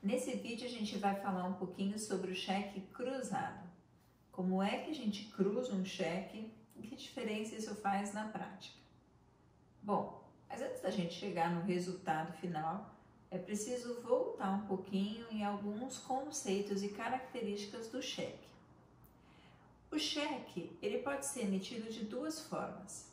Nesse vídeo a gente vai falar um pouquinho sobre o cheque cruzado. Como é que a gente cruza um cheque e que diferença isso faz na prática? Bom, mas antes da gente chegar no resultado final, é preciso voltar um pouquinho em alguns conceitos e características do cheque. O cheque, ele pode ser emitido de duas formas.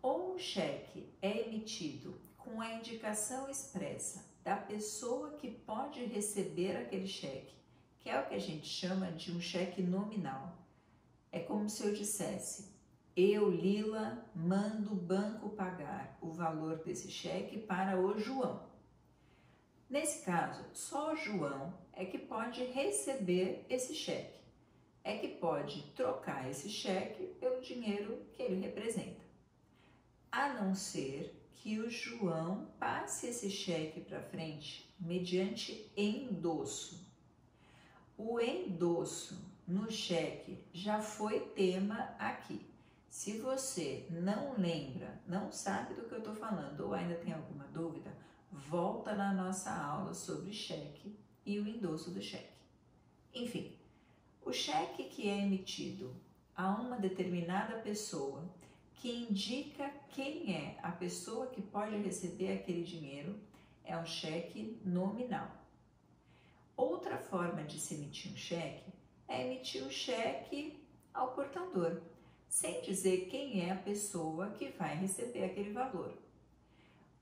Ou o cheque é emitido com a indicação expressa da pessoa que pode receber aquele cheque, que é o que a gente chama de um cheque nominal. É como se eu dissesse: eu, Lila, mando o banco pagar o valor desse cheque para o João. Nesse caso, só o João é que pode receber esse cheque, é que pode trocar esse cheque pelo dinheiro que ele representa. A não ser que o João passe esse cheque para frente mediante endosso. O endosso no cheque já foi tema aqui. Se você não lembra, não sabe do que eu estou falando ou ainda tem alguma dúvida, volta na nossa aula sobre cheque e o endosso do cheque. Enfim, o cheque que é emitido a uma determinada pessoa que indica quem é a pessoa que pode receber aquele dinheiro é um cheque nominal. Outra forma de se emitir um cheque é emitir o cheque ao portador, sem dizer quem é a pessoa que vai receber aquele valor.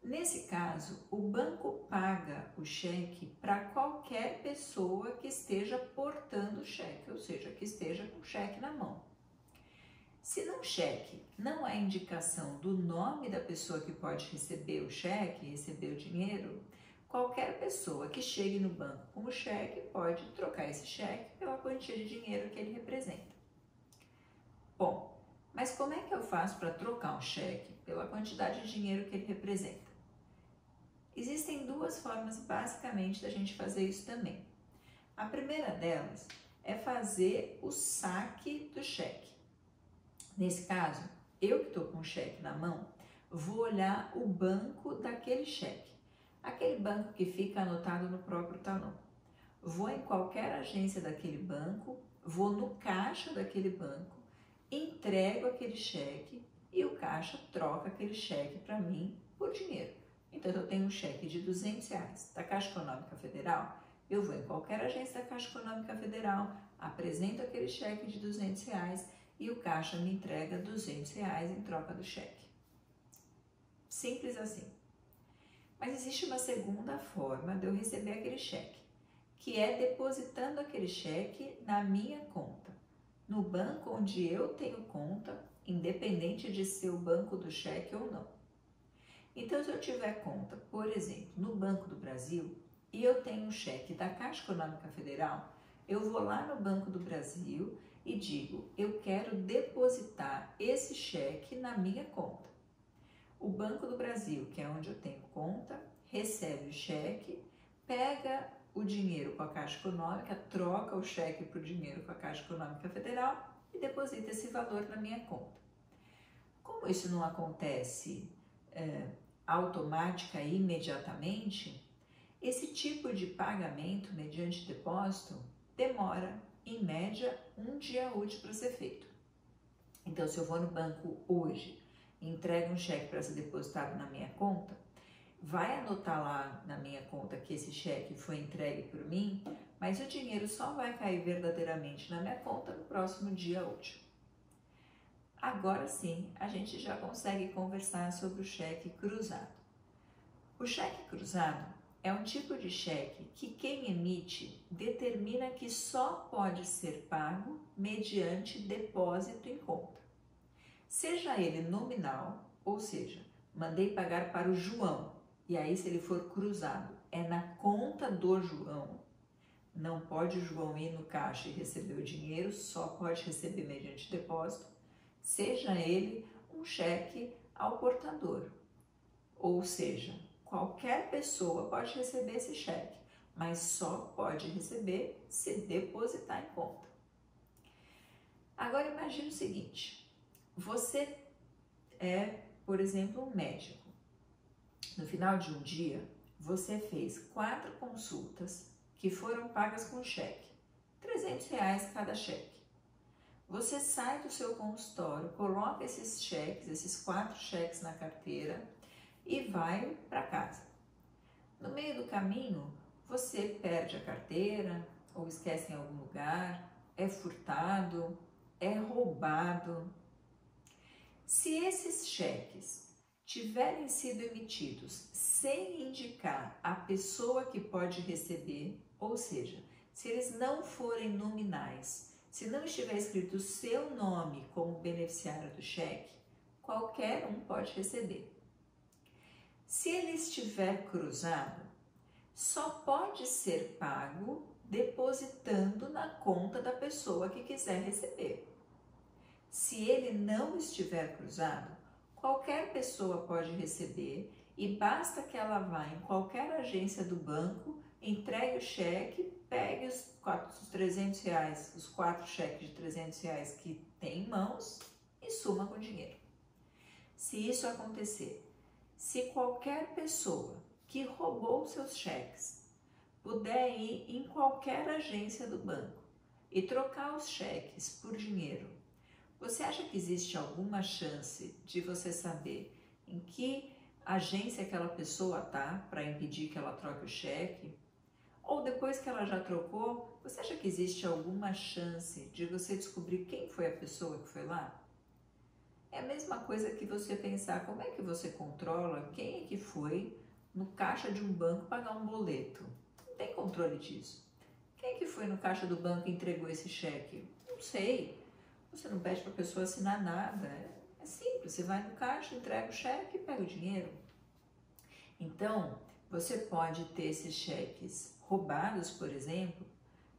Nesse caso, o banco paga o cheque para qualquer pessoa que esteja portando o cheque, ou seja, que esteja com o cheque na mão. Se no cheque não há indicação do nome da pessoa que pode receber o cheque, receber o dinheiro, qualquer pessoa que chegue no banco com o cheque pode trocar esse cheque pela quantia de dinheiro que ele representa. Bom, mas como é que eu faço para trocar um cheque pela quantidade de dinheiro que ele representa? Existem duas formas basicamente da gente fazer isso também. A primeira delas é fazer o saque do cheque. Nesse caso, eu que estou com o cheque na mão, vou olhar o banco daquele cheque, aquele banco que fica anotado no próprio talão. Vou em qualquer agência daquele banco, vou no caixa daquele banco, entrego aquele cheque e o caixa troca aquele cheque para mim por dinheiro. Então, eu tenho um cheque de R$200 da Caixa Econômica Federal, eu vou em qualquer agência da Caixa Econômica Federal, apresento aquele cheque de R$200 e o caixa me entrega R$200 em troca do cheque. Simples assim. Mas existe uma segunda forma de eu receber aquele cheque, que é depositando aquele cheque na minha conta, no banco onde eu tenho conta, independente de ser o banco do cheque ou não. Então, se eu tiver conta, por exemplo, no Banco do Brasil, e eu tenho um cheque da Caixa Econômica Federal, eu vou lá no Banco do Brasil e digo: eu quero depositar esse cheque na minha conta. O Banco do Brasil, que é onde eu tenho conta, recebe o cheque, pega o dinheiro com a Caixa Econômica, troca o cheque por dinheiro com a Caixa Econômica Federal e deposita esse valor na minha conta. Como isso não acontece automática e imediatamente, esse tipo de pagamento mediante depósito demora, em média, um dia útil para ser feito. Então, se eu vou no banco hoje e entrego um cheque para ser depositado na minha conta, vai anotar lá na minha conta que esse cheque foi entregue por mim, mas o dinheiro só vai cair verdadeiramente na minha conta no próximo dia útil. Agora sim, a gente já consegue conversar sobre o cheque cruzado. O cheque cruzado é um tipo de cheque que quem emite determina que só pode ser pago mediante depósito em conta. Seja ele nominal, ou seja, mandei pagar para o João, e aí se ele for cruzado, é na conta do João, não pode o João ir no caixa e receber o dinheiro, só pode receber mediante depósito, seja ele um cheque ao portador, ou seja, qualquer pessoa pode receber esse cheque, mas só pode receber se depositar em conta. Agora imagine o seguinte: você é, por exemplo, um médico. No final de um dia, você fez 4 consultas que foram pagas com cheque, R$ 300 cada cheque. Você sai do seu consultório, coloca esses cheques, esses 4 cheques na carteira e vai para casa. No meio do caminho, você perde a carteira ou esquece em algum lugar, é furtado, é roubado. Se esses cheques tiverem sido emitidos sem indicar a pessoa que pode receber, ou seja, se eles não forem nominais, se não estiver escrito o seu nome como beneficiário do cheque, qualquer um pode receber. Se ele estiver cruzado, só pode ser pago depositando na conta da pessoa que quiser receber. Se ele não estiver cruzado, qualquer pessoa pode receber e basta que ela vá em qualquer agência do banco, entregue o cheque, pegue os R$ 300, os 4 cheques de R$ 300 que tem em mãos e suma com o dinheiro. Se isso acontecer, se qualquer pessoa que roubou seus cheques puder ir em qualquer agência do banco e trocar os cheques por dinheiro, você acha que existe alguma chance de você saber em que agência aquela pessoa está para impedir que ela troque o cheque? Ou depois que ela já trocou, você acha que existe alguma chance de você descobrir quem foi a pessoa que foi lá? É a mesma coisa que você pensar como é que você controla quem é que foi no caixa de um banco pagar um boleto. Não tem controle disso. Quem é que foi no caixa do banco e entregou esse cheque? Não sei. Você não pede para a pessoa assinar nada. É simples, você vai no caixa, entrega o cheque e pega o dinheiro. Então, você pode ter esses cheques roubados, por exemplo,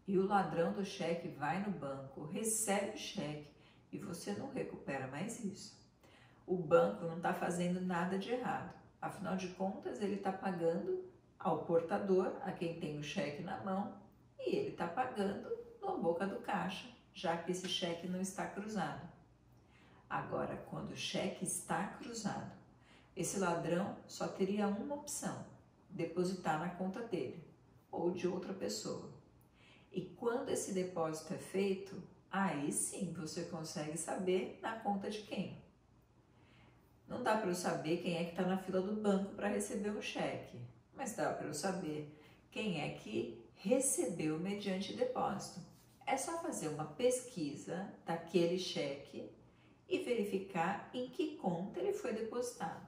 e o ladrão do cheque vai no banco, recebe o cheque e você não recupera mais isso. O banco não está fazendo nada de errado. Afinal de contas, ele está pagando ao portador, a quem tem o cheque na mão, e ele está pagando na boca do caixa, já que esse cheque não está cruzado. Agora, quando o cheque está cruzado, esse ladrão só teria uma opção: depositar na conta dele ou de outra pessoa. E quando esse depósito é feito, aí sim você consegue saber na conta de quem. Não dá para eu saber quem é que está na fila do banco para receber um cheque, mas dá para eu saber quem é que recebeu mediante depósito. É só fazer uma pesquisa daquele cheque e verificar em que conta ele foi depositado.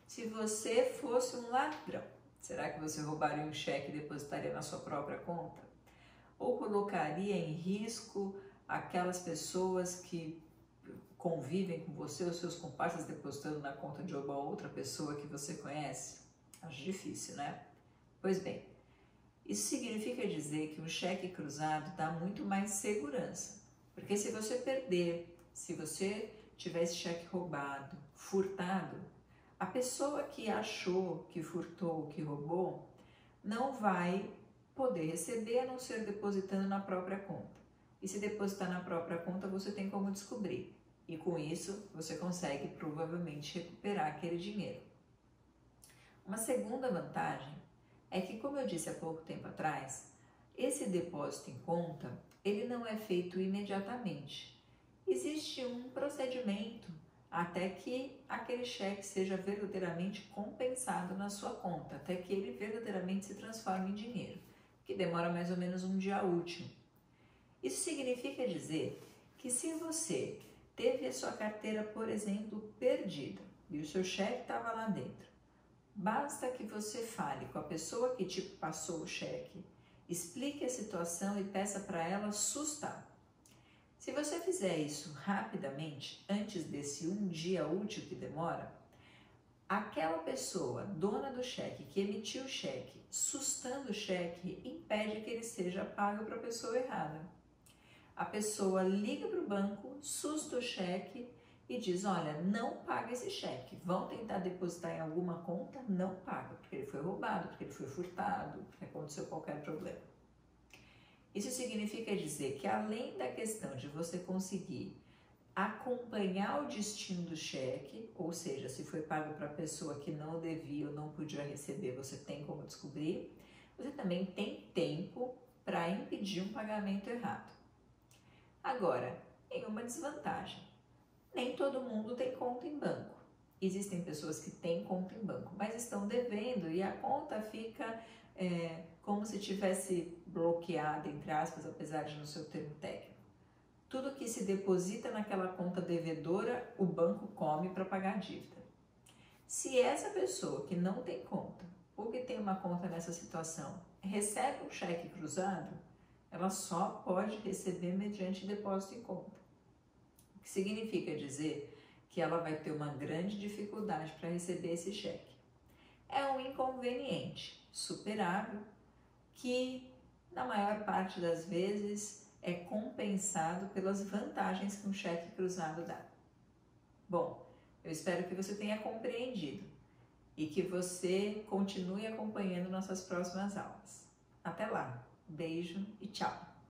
Se você fosse um ladrão, será que você roubaria um cheque e depositaria na sua própria conta? Ou colocaria em risco aquelas pessoas que convivem com você, os seus comparsas, depositando na conta de uma outra pessoa que você conhece? Acho difícil, né? Pois bem, isso significa dizer que um cheque cruzado dá muito mais segurança, porque se você perder, se você tiver esse cheque roubado, furtado, a pessoa que achou que furtou, que roubou, não vai poder receber a não ser depositando na própria conta. E se depositar na própria conta, você tem como descobrir. E com isso, você consegue provavelmente recuperar aquele dinheiro. Uma segunda vantagem é que, como eu disse há pouco tempo atrás, esse depósito em conta, ele não é feito imediatamente. Existe um procedimento até que aquele cheque seja verdadeiramente compensado na sua conta, até que ele verdadeiramente se transforme em dinheiro, que demora mais ou menos um dia útil. Isso significa dizer que se você teve a sua carteira, por exemplo, perdida e o seu cheque estava lá dentro, basta que você fale com a pessoa que te passou o cheque, explique a situação e peça para ela sustar. Se você fizer isso rapidamente, antes desse um dia útil que demora, aquela pessoa, dona do cheque, que emitiu o cheque, sustando o cheque, impede que ele seja pago para a pessoa errada. A pessoa liga para o banco, susta o cheque e diz: olha, não paga esse cheque, vão tentar depositar em alguma conta, não paga, porque ele foi roubado, porque ele foi furtado, porque aconteceu qualquer problema. Isso significa dizer que além da questão de você conseguir acompanhar o destino do cheque, ou seja, se foi pago para a pessoa que não devia ou não podia receber, você tem como descobrir. Você também tem tempo para impedir um pagamento errado. Agora, tem uma desvantagem. Nem todo mundo tem conta em banco. Existem pessoas que têm conta em banco, mas estão devendo e a conta fica como se tivesse bloqueada, entre aspas, apesar de não ser o termo técnico. Tudo que se deposita naquela conta devedora, o banco come para pagar a dívida. Se essa pessoa que não tem conta, ou que tem uma conta nessa situação, recebe um cheque cruzado, ela só pode receber mediante depósito em conta. O que significa dizer que ela vai ter uma grande dificuldade para receber esse cheque. É um inconveniente superável que, na maior parte das vezes, é compensado pelas vantagens que um cheque cruzado dá. Bom, eu espero que você tenha compreendido e que você continue acompanhando nossas próximas aulas. Até lá, beijo e tchau!